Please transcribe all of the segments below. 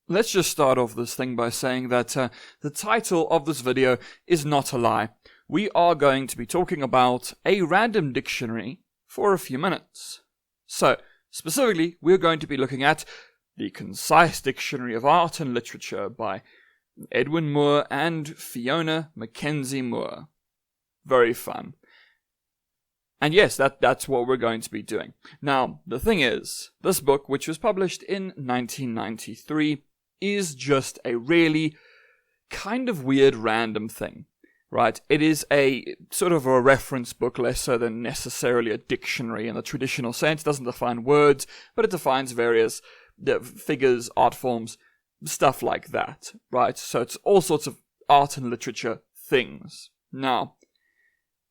let's just start off this thing by saying that the title of this video is not a lie. We are going to be talking about a random dictionary for a few minutes. So, specifically, we're going to be looking at the Concise Dictionary of Art and Literature by Edwin Moore and Fiona Mackenzie Moore. Very fun. And yes, that's what we're going to be doing. Now, the thing is, this book, which was published in 1993, is just a really kind of weird random thing, right? It is a sort of a reference book, less so than necessarily a dictionary in the traditional sense. It doesn't define words, but it defines various figures, art forms, stuff like that, right? So it's all sorts of art and literature things. Now,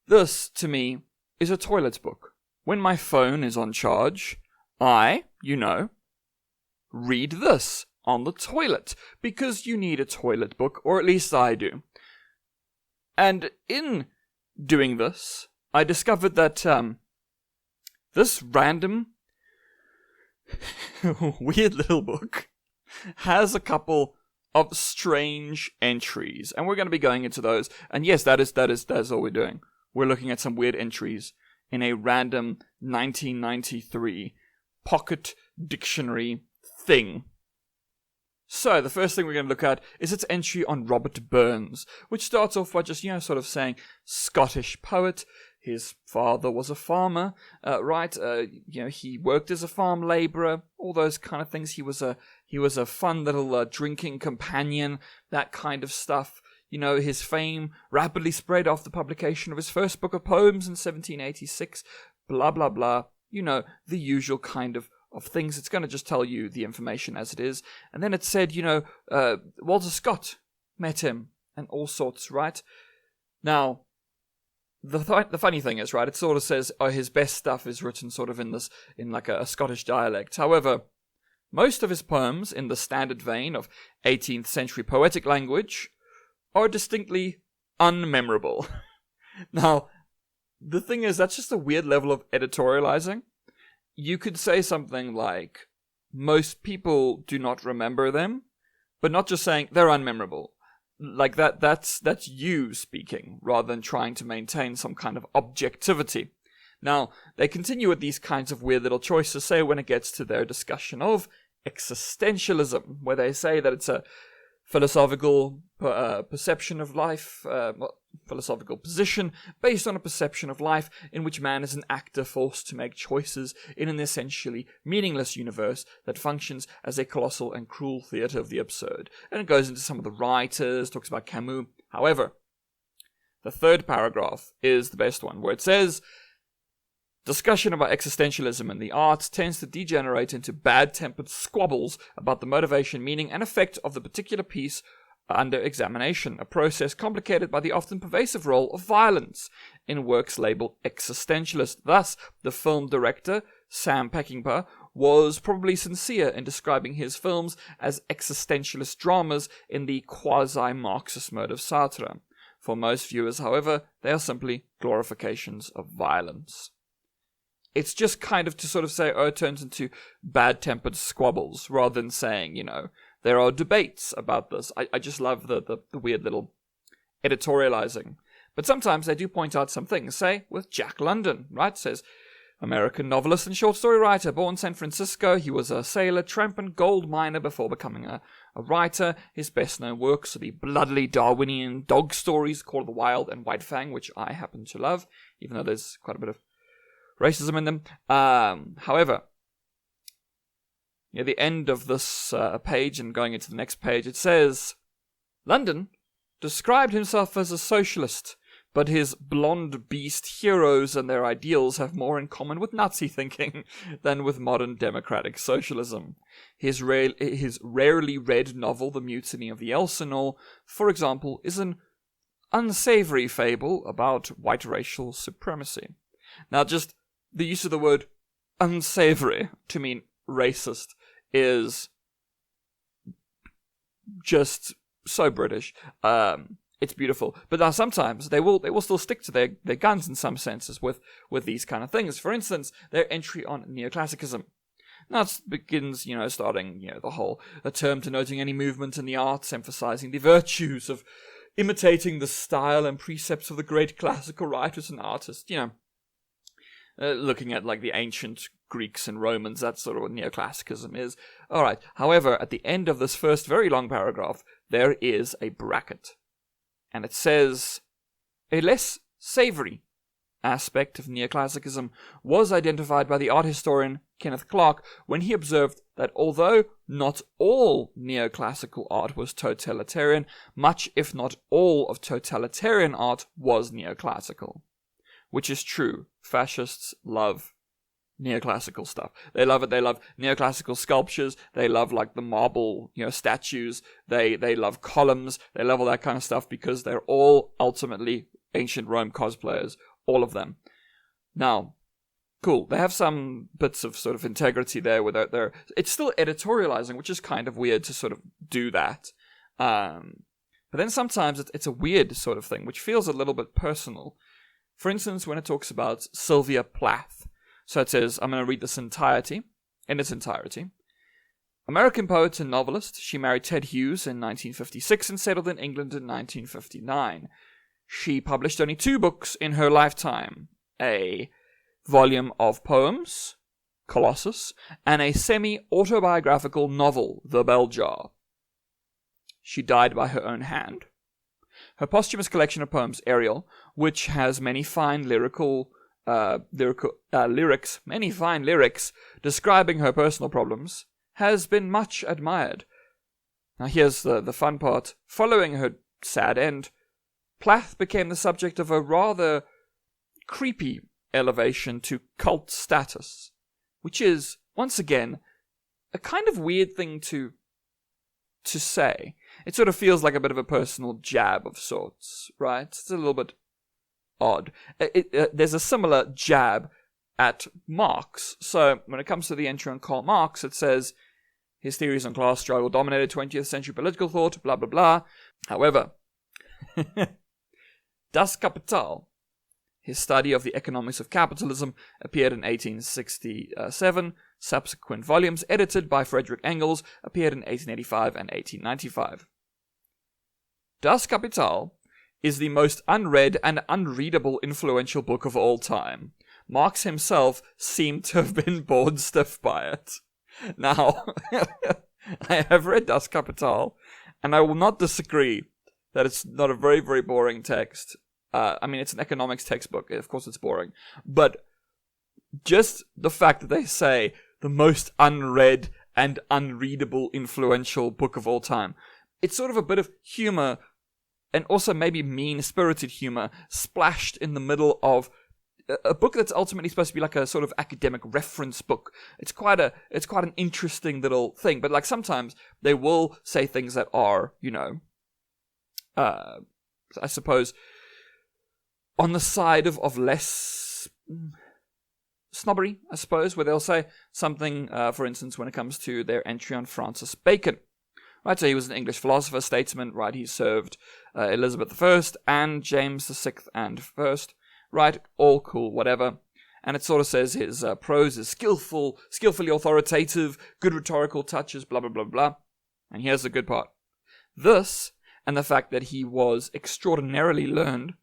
this, to me, is a toilet book. When my phone is on charge, I, read this on the toilet, because you need a toilet book, or at least I do. And in doing this, I discovered that this random weird little book has a couple of strange entries, and we're going to be going into those. And yes, that is all we're doing. We're looking at some weird entries in a random 1993 pocket dictionary thing. So, the first thing we're going to look at is its entry on Robert Burns, which starts off by just, sort of saying, Scottish poet. His father was a farmer, right? He worked as a farm labourer, all those kind of things. He was a fun little drinking companion, that kind of stuff. His fame rapidly spread after the publication of his first book of poems in 1786, blah, blah, blah. The usual kind of things. It's going to just tell you the information as it is. And then it said, Walter Scott met him, and all sorts, right? Now, the funny thing is, right, it sort of says, his best stuff is written sort of in like a Scottish dialect. However, most of his poems, in the standard vein of 18th century poetic language, are distinctly unmemorable. Now, the thing is, that's just a weird level of editorializing. You could say something like, most people do not remember them, but not just saying they're unmemorable. Like that's you speaking, rather than trying to maintain some kind of objectivity. Now, they continue with these kinds of weird little choices, say when it gets to their discussion of existentialism, where they say that it's a philosophical perception of life, philosophical position based on a perception of life in which man is an actor forced to make choices in an essentially meaningless universe that functions as a colossal and cruel theatre of the absurd. And it goes into some of the writers, talks about Camus. However, the third paragraph is the best one, where it says, discussion about existentialism in the arts tends to degenerate into bad-tempered squabbles about the motivation, meaning, and effect of the particular piece under examination, a process complicated by the often pervasive role of violence in works labeled existentialist. Thus, the film director, Sam Peckinpah, was probably sincere in describing his films as existentialist dramas in the quasi-Marxist mode of Sartre. For most viewers, however, they are simply glorifications of violence. It's just kind of to sort of say, it turns into bad-tempered squabbles, rather than saying, there are debates about this. I just love the weird little editorializing. But sometimes they do point out some things. Say, with Jack London, right? Says, American novelist and short story writer, born in San Francisco. He was a sailor, tramp, and gold miner before becoming a writer. His best-known works are the bloodily Darwinian dog stories, Call of the Wild and White Fang, which I happen to love, even though there's quite a bit of racism in them. However, near the end of this page and going into the next page, it says, London described himself as a socialist, but his blonde beast heroes and their ideals have more in common with Nazi thinking than with modern democratic socialism. His rarely read novel, The Mutiny of the Elsinore, for example, is an unsavory fable about white racial supremacy. Now, just the use of the word unsavory to mean racist is just so British. It's beautiful. But now sometimes they will still stick to their guns in some senses with these kind of things. For instance, their entry on neoclassicism. Now it begins, starting, a term denoting any movement in the arts, emphasizing the virtues of imitating the style and precepts of the great classical writers and artists, looking at like the ancient Greeks and Romans, that's sort of what neoclassicism is. Alright, however, at the end of this first very long paragraph, there is a bracket. And it says, a less savory aspect of neoclassicism was identified by the art historian Kenneth Clark when he observed that although not all neoclassical art was totalitarian, much if not all of totalitarian art was neoclassical. Which is true. Fascists love neoclassical stuff. They love it. They love neoclassical sculptures. They love like the marble, statues. They love columns. They love all that kind of stuff because they're all ultimately ancient Rome cosplayers. All of them. Now, cool. They have some bits of sort of integrity there where it's still editorializing, which is kind of weird to sort of do that. But then sometimes it's a weird sort of thing, which feels a little bit personal. For instance, when it talks about Sylvia Plath. So it says, I'm going to read this in its entirety. American poet and novelist, she married Ted Hughes in 1956 and settled in England in 1959. She published only 2 books in her lifetime, a volume of poems, Colossus, and a semi-autobiographical novel, The Bell Jar. She died by her own hand. Her posthumous collection of poems, Ariel, which has many fine lyrics describing her personal problems, has been much admired. Now here's the fun part. Following her sad end, Plath became the subject of a rather creepy elevation to cult status, which is, once again, a kind of weird thing to say. It sort of feels like a bit of a personal jab of sorts, right? It's a little bit odd. There's a similar jab at Marx. So when it comes to the entry on Karl Marx, it says, his theories on class struggle dominated 20th century political thought, blah, blah, blah. However, Das Kapital, his study of the economics of capitalism, appeared in 1867. Subsequent volumes, edited by Friedrich Engels, appeared in 1885 and 1895. Das Kapital is the most unread and unreadable influential book of all time. Marx himself seemed to have been bored stiff by it. Now, I have read Das Kapital, and I will not disagree that it's not a very, very boring text. It's an economics textbook. Of course it's boring. But just the fact that they say the most unread and unreadable influential book of all time, it's sort of a bit of humor, and also maybe mean-spirited humor, splashed in the middle of a book that's ultimately supposed to be like a sort of academic reference book. It's quite an interesting little thing. But like sometimes they will say things that are, I suppose, on the side of less snobbery, I suppose, where they'll say something, for instance, when it comes to their entry on Francis Bacon. Right, so he was an English philosopher, statesman, right, he served Elizabeth I and James VI and first, right, all cool, whatever. And it sort of says his prose is skillfully authoritative, good rhetorical touches, blah, blah, blah, blah. And here's the good part. This, and the fact that he was extraordinarily learned,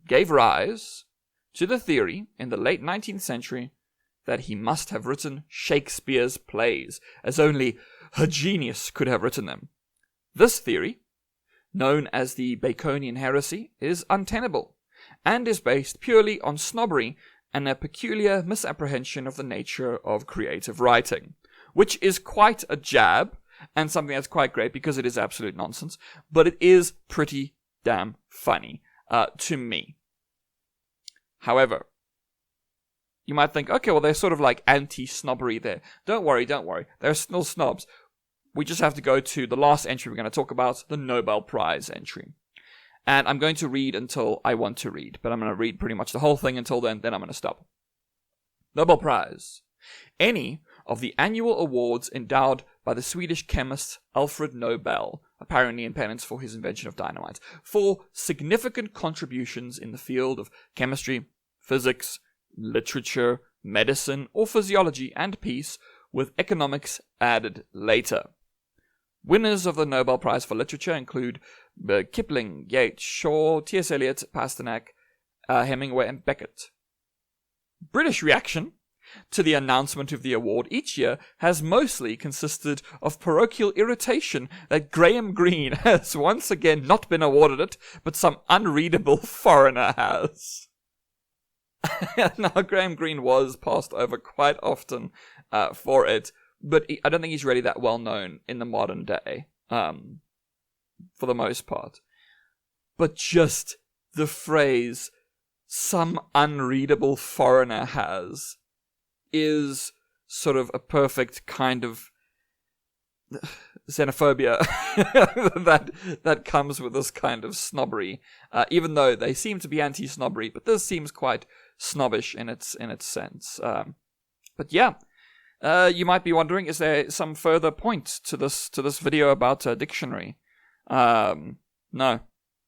gave rise to the theory in the late 19th century that he must have written Shakespeare's plays, as only a genius could have written them. This theory, known as the Baconian heresy, is untenable, and is based purely on snobbery and a peculiar misapprehension of the nature of creative writing, which is quite a jab, and something that's quite great because it is absolute nonsense, but it is pretty damn funny to me. However, you might think, okay, well, they're sort of like anti-snobbery there. Don't worry. They're still snobs. We just have to go to the last entry we're going to talk about, the Nobel Prize entry. And I'm going to read until I want to read, but I'm going to read pretty much the whole thing until then I'm going to stop. Nobel Prize. Any of the annual awards endowed by the Swedish chemist Alfred Nobel, apparently in penance for his invention of dynamite, for significant contributions in the field of chemistry, physics, literature, medicine, or physiology and peace, with economics added later. Winners of the Nobel Prize for Literature include Kipling, Yeats, Shaw, T.S. Eliot, Pasternak, Hemingway, and Beckett. British reaction to the announcement of the award each year has mostly consisted of parochial irritation that Graham Greene has once again not been awarded it, but some unreadable foreigner has. Now, Graham Greene was passed over quite often for it, but I don't think he's really that well known in the modern day, for the most part. But just the phrase, some unreadable foreigner has, is sort of a perfect kind of xenophobia that comes with this kind of snobbery, even though they seem to be anti-snobbery, but this seems quite snobbish in its sense. But yeah, you might be wondering, is there some further point to this video about a dictionary? No,